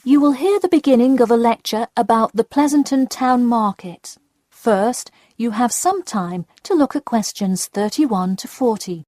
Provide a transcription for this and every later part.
You will hear the beginning of a lecture about the Pleasanton Town Market. First, you have some time to look at questions 31 to 40.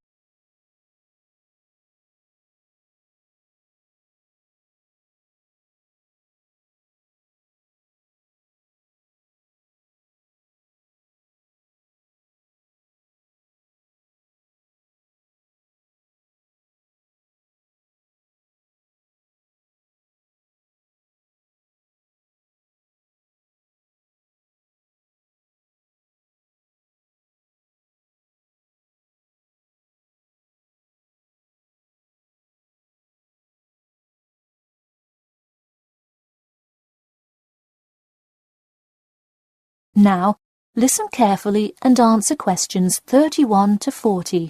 Now, listen carefully and answer questions 31 to 40.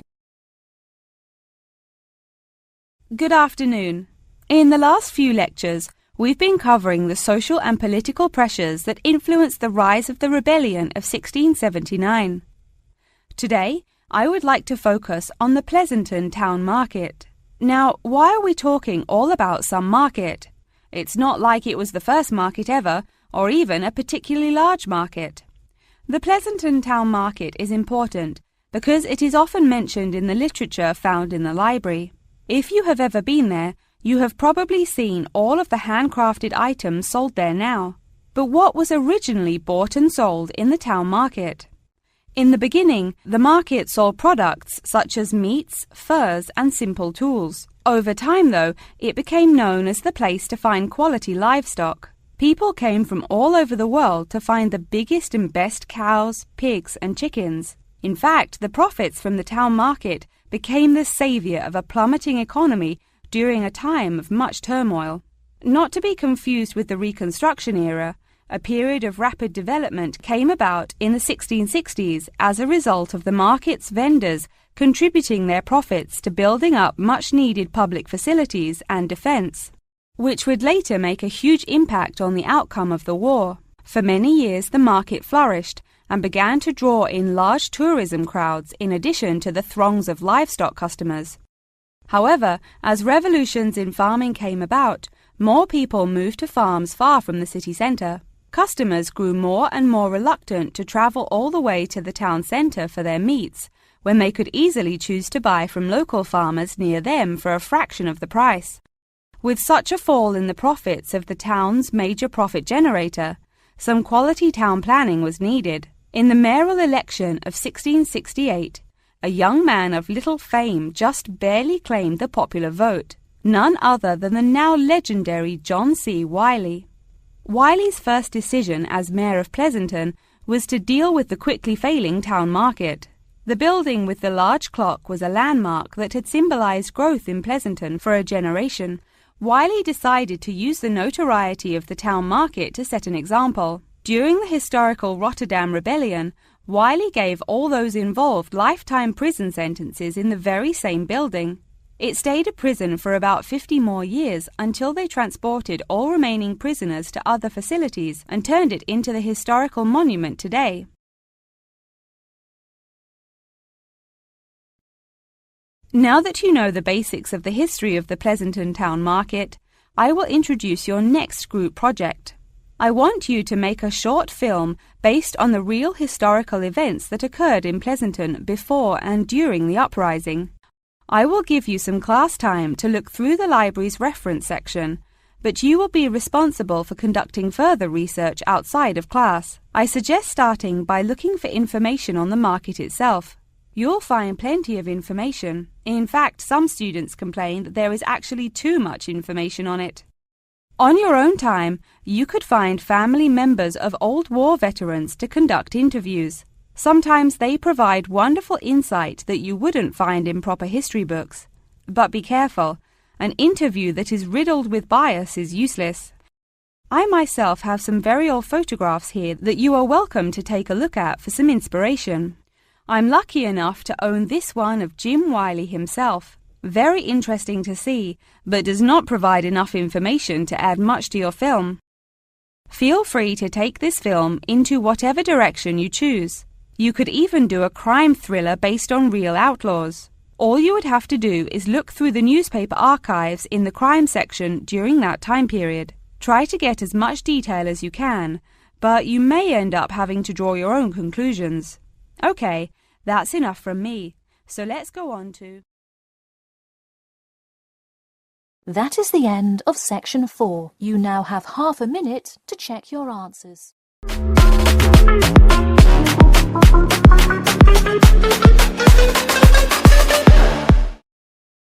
Good afternoon. In the last few lectures, we've been covering the social and political pressures that influenced the rise of the rebellion of 1679. Today, I would like to focus on the Pleasanton Town Market. Now, why are we talking all about some market? It's not like it was the first market ever, or even a particularly large market. The Pleasanton Town Market is important because it is often mentioned in the literature found in the library. If you have ever been there, you have probably seen all of the handcrafted items sold there now. But what was originally bought and sold in the town market? In the beginning, the market sold products such as meats, furs, and simple tools. Over time, though, it became known as the place to find quality livestock. People came from all over the world to find the biggest and best cows, pigs, and chickens. In fact, the profits from the town market became the savior of a plummeting economy during a time of much turmoil. Not to be confused with the Reconstruction era, a period of rapid development came about in the 1660s as a result of the market's vendors contributing their profits to building up much-needed public facilities and defense, which would later make a huge impact on the outcome of the war. For many years, the market flourished and began to draw in large tourism crowds in addition to the throngs of livestock customers. However, as revolutions in farming came about, more people moved to farms far from the city centre. Customers grew more and more reluctant to travel all the way to the town centre for their meats, when they could easily choose to buy from local farmers near them for a fraction of the price. With such a fall in the profits of the town's major profit generator, some quality town planning was needed. In the mayoral election of 1668, a young man of little fame just barely claimed the popular vote, none other than the now legendary John C. Wiley. Wiley's first decision as mayor of Pleasanton was to deal with the quickly failing town market. The building with the large clock was a landmark that had symbolized growth in Pleasanton for a generation. Wiley decided to use the notoriety of the town market to set an example. During the historical Rotterdam Rebellion, Wiley gave all those involved lifetime prison sentences in the very same building. It stayed a prison for about 50 more years until they transported all remaining prisoners to other facilities and turned it into the historical monument today. Now that you know the basics of the history of the Pleasanton Town Market, I will introduce your next group project. I want you to make a short film based on the real historical events that occurred in Pleasanton before and during the uprising. I will give you some class time to look through the library's reference section, but you will be responsible for conducting further research outside of class. I suggest starting by looking for information on the market itself. You'll find plenty of information. In fact, some students complain that there is actually too much information on it. On your own time, you could find family members of old war veterans to conduct interviews. Sometimes they provide wonderful insight that you wouldn't find in proper history books. But be careful, an interview that is riddled with bias is useless. I myself have some very old photographs here that you are welcome to take a look at for some inspiration. I'm lucky enough to own this one of Jim Wiley himself. Very interesting to see, but does not provide enough information to add much to your film. Feel free to take this film into whatever direction you choose. You could even do a crime thriller based on real outlaws. All you would have to do is look through the newspaper archives in the crime section during that time period. Try to get as much detail as you can, but you may end up having to draw your own conclusions. Okay, that's enough from me, so let's go on to... That is the end of section 4. You now have half a minute to check your answers.